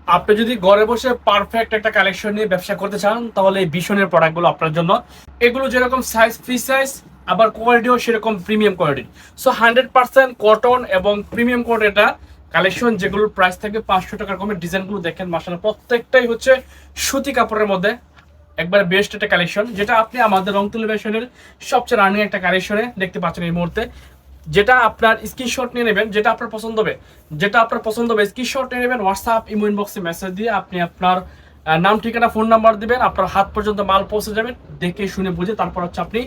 আপনি যদি ঘরে বসে পারফেক্ট একটা কালেকশন নিয়ে ব্যবসা করতে চান তাহলে এই ভীষণের প্রোডাক্টগুলো আপনার জন্য। এগুলো যেরকম সাইজ ফ্রি সাইজ, আবার কোয়ালিটিও সেরকম প্রিমিয়াম কোয়ালিটি। সো 100% কটন এবং প্রিমিয়াম কোয়ালিটি এটা কালেকশন, যেগুলোর প্রাইস থাকে 500 টাকার কমে। ডিজাইনগুলো দেখেন মাশাআল্লাহ, প্রত্যেকটাই হচ্ছে সুতি কাপড়ের মধ্যে একবারে বেস্ট একটা কালেকশন, যেটা আপনি আমাদের রংতুলি ফ্যাশনের সবচেয়ে রানিং একটা কালেকশনে দেখতে পাচ্ছেন এই মুহূর্তে। যেটা আপনার স্ক্রিনশট নিয়ে নেবেন, যেটা আপনার পছন্দ হবে স্ক্রিনশট নিয়ে নেবেন। হোয়াটসঅ্যাপ ইমো ইনবক্সে মেসেজ দিয়ে আপনি আপনার নাম ঠিকানা ফোন নাম্বার দিবেন, আপনার হাত পর্যন্ত মাল পৌঁছে যাবেন। দেখে শুনে বুঝে তারপর হচ্ছে আপনি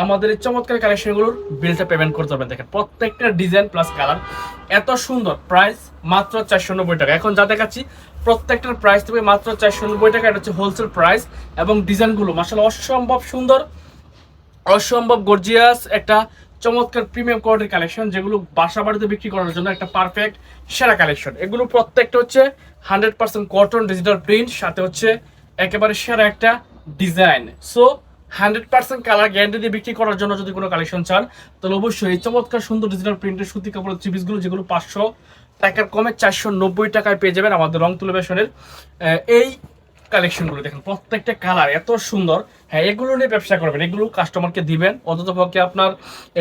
আমাদের এই চমৎকার কালেকশনগুলোর বিলটা পেমেন্ট করতে পারবেন। দেখেন প্রত্যেকটা ডিজাইন প্লাস কালার এত সুন্দর, প্রাইস মাত্র 490 টাকা। এখন যা দেখাচ্ছি প্রত্যেকটার প্রাইস দেবে মাত্র 490 টাকা। এটা হচ্ছে হোলসেল প্রাইস এবং ডিজাইনগুলো মাশাআল্লাহ অসম্ভব সুন্দর, অসম্ভব গর্জিয়াস একটা চমৎকার প্রিমিয়াম কোয়ালিটির কালেকশন, যেগুলো বাসা বাড়িতে বিক্রি করার জন্য একটা পারফেক্ট সেরা কালেকশন। এগুলো প্রত্যেকটা হচ্ছে 100% কটন ডিজিটাল প্রিন্ট, সাথে হচ্ছে একেবারে সেরা একটা ডিজাইন। সো 100% কালার গ্যারান্টি দিয়ে বিক্রি করার জন্য যদি কোনো কালেকশন চান তাহলে অবশ্যই এই চমৎকার সুন্দর ডিজিটাল প্রিন্টের সুতি কাপড়ের থ্রি পিসগুলো, যেগুলো 500 টাকার কমে 490 টাকায় পেয়ে যাবেন আমাদের রংতুলি ফ্যাশনের এই কালেকশনগুলো। দেখেন প্রত্যেকটা কালার এত সুন্দর। হ্যাঁ, এগুলো নিয়ে ব্যবসা করবেন, এগুলো কাস্টমারকে দিবেন। অন্তত পক্ষে আপনার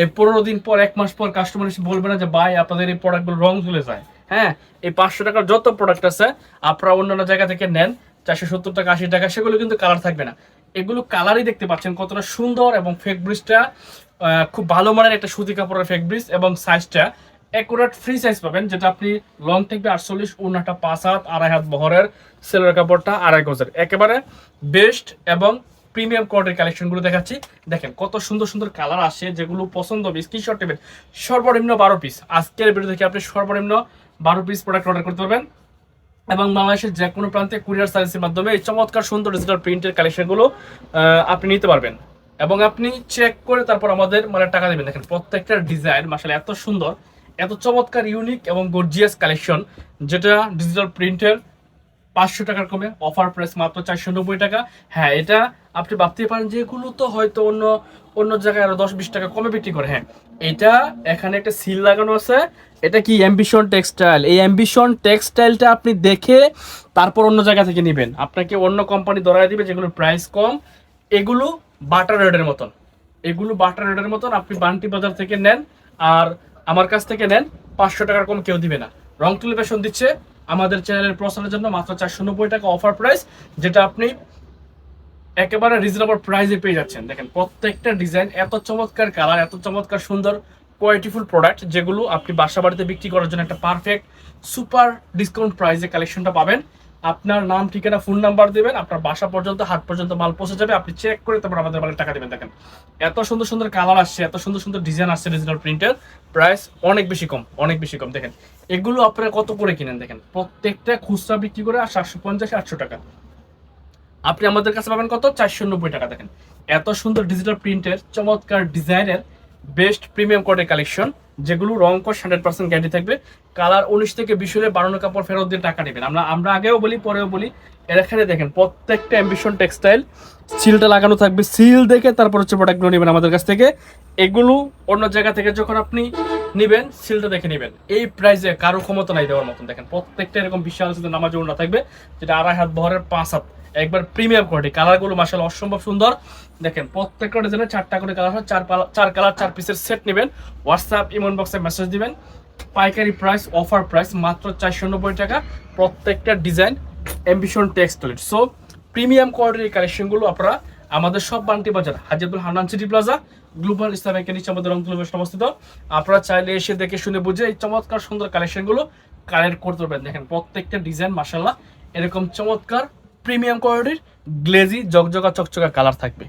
এই 15 দিন পর 1 মাস পর কাস্টমার এসে বলবে না যে ভাই আপনাদের এই প্রোডাক্টগুলো রং চলে যায়। হ্যাঁ, এই 500 টাকার যত প্রোডাক্ট আছে আপনারা অন্যান্য জায়গা থেকে নেন 470 টাকা 80 টাকা, সেগুলো কিন্তু কালার থাকবে না। এগুলো কালারই দেখতে পাচ্ছেন কতটা সুন্দর, এবং ফেব্রিক্সটা খুব ভালো মানের একটা সুতি কাপড়ের ফেব্রিক্স, এবং সাইজটা একুরেট ফ্রি সাইজ পাবেন, যেটা আপনি লং থাকবে 48, ওড়নাটা 5 হাত 2.5 হাত বহরের, সেলোয়ার কাপড়টা 2.5 গজের। একেবারে বেস্ট এবং প্রিমিয়াম কোয়ালিটির কালেকশনগুলো দেখাচ্ছি। দেখেন কত সুন্দর সুন্দর কালার আসে, যেগুলো পছন্দ হবে স্ক্রিনশট নেবেন। সর্বনিম্ন 12 পিস, আজকের ভিডিও থেকে আপনি সর্বনিম্ন 12 পিস প্রোডাক্ট অর্ডার করতে পারবেন, এবং বাংলাদেশের যে কোনো প্রান্তে কুরিয়ার সার্ভিসের মাধ্যমে এই চমৎকার সুন্দর ডিজিটাল প্রিন্টের কালেকশনগুলো আপনি নিতে পারবেন। এবং আপনি চেক করে তারপর আমাদের মানে টাকা দেবেন। দেখেন প্রত্যেকটা ডিজাইন মাশাআল্লাহ এত সুন্দর, এত চমৎকার ইউনিক এবং গর্জিয়াস কালেকশন, যেটা ডিজিটাল প্রিন্টের 500 টাকার কমে অফার প্রাইস মাত্র 490 টাকা। হ্যাঁ, এটা আপনি ভাবতেই পারেন যে এগুলো তো হয়তো অন্য অন্য জায়গায় আরো 10-20 টাকা কমে বিক্রি করে। হ্যাঁ, এটা এখানে একটা সিল লাগানো আছে। এটা কি অ্যাম্বিশন টেক্সটাইল, এই অ্যাম্বিশন টেক্সটাইলটা আপনি দেখে তারপর অন্য জায়গা থেকে নেবেন। আপনাকে অন্য কোম্পানি ধরায় দিবে যেগুলোর প্রাইস কম। এগুলো বাটার রেডের মতন, এগুলো বাটার রেডের মতন। আপনি বান্টি বাজার থেকে নেন আর আমার কাছ থেকে নেন, 500 টাকার কম কেউ দিবে না। রংতুলি ফ্যাশন দিচ্ছে আমাদের চ্যানেলের প্রচারের জন্য মাত্র 490 টাকা অফার প্রাইস, যেটা আপনি একেবারে রিজনেবল প্রাইসে পেয়ে যাচ্ছেন। দেখেন প্রত্যেকটা ডিজাইন এত চমৎকার কালার, এত চমৎকার সুন্দর কোয়ালিটিফুল প্রোডাক্ট, যেগুলো আপনি বাসা বাড়িতে বিক্রি করার জন্য একটা পারফেক্ট সুপার ডিসকাউন্ট প্রাইসে কালেকশনটা পাবেন। আপনার নাম ঠিকানা ফোন নাম্বার দেবেন, আপনার বাসা পর্যন্ত হাত পর্যন্ত মাল পৌঁছে যাবে। আপনি চেক করে তারপর আমাদের মালের টাকা দেবেন। দেখেন এত সুন্দর সুন্দর কালার আসছে, এত সুন্দর সুন্দর ডিজাইন আসছে ডিজিটাল প্রিন্টের, প্রাইস অনেক বেশি কম, অনেক বেশি কম। দেখেন এগুলো আপনারা কত করে কিনেন, দেখেন প্রত্যেকটা খুচরা বিক্রি করে 750-800 টাকা, আপনি আমাদের কাছে পাবেন কত, 490 টাকা। দেখেন এত সুন্দর ডিজিটাল প্রিন্টের চমৎকার ডিজাইনের বেস্ট প্রিমিয়াম কোয়ালিটির কালেকশন, যেগুলো রং কস 100% গ্যারান্টি থাকবে। কালার 19 থেকে 20 হলে 52 কাপড় ফেরত দিয়ে টাকা নেবেন। আমরা আগেও বলি পরেও বলি, এখানে দেখেন প্রত্যেকটা অ্যাম্বিশন টেক্সটাইল সিলটা লাগানো থাকবে। সিল দেখে তারপর হচ্ছে প্রোডাক্টগুলো নেবেন আমাদের কাছ থেকে। এগুলো অন্য জায়গা থেকে যখন আপনি নেবেন সিলটা দেখে নেবেন। এই প্রাইসে কারো ক্ষমতা নাই দেওয়ার মতন। দেখেন প্রত্যেকটা এরকম বিশাল নামাজ ওড়না থাকবে, যেটা 2.5 হাত বহরের 5 হাত, একবার প্রিমিয়াম কোয়ালিটি। কালারগুলো মাশাআল্লাহ অসম্ভব সুন্দর। দেখেন প্রত্যেকটা ডিজাইনে 4টা করে কালার হয়, 4 কালার 4 পিসের সেট নেবেন। হোয়াটসঅ্যাপ ইমো ইনবক্সে মেসেজ দিবেন। পাইকারি প্রাইস অফার প্রাইস মাত্র 490 টাকা। প্রত্যেকটা design Ambition Textile. So premium কোয়ালিটির কালেকশনগুলো আপনারা আমাদের সব Banti Bazar Hajibul Hannan City Plaza Global Islamic নিচে আমাদের রংতুলি অবস্থিত। আপনারা চাইলে এসে দেখে শুনে বুঝে এই চমৎকার সুন্দর কালেকশনগুলো কালেক্ট করতে পারবেন। দেখেন প্রত্যেকটা ডিজাইন মাশাআল্লাহ এরকম চমৎকার প্রিমিয়াম কোয়ালিটির গ্লেজি জকজকা চকচকা কালার থাকবে।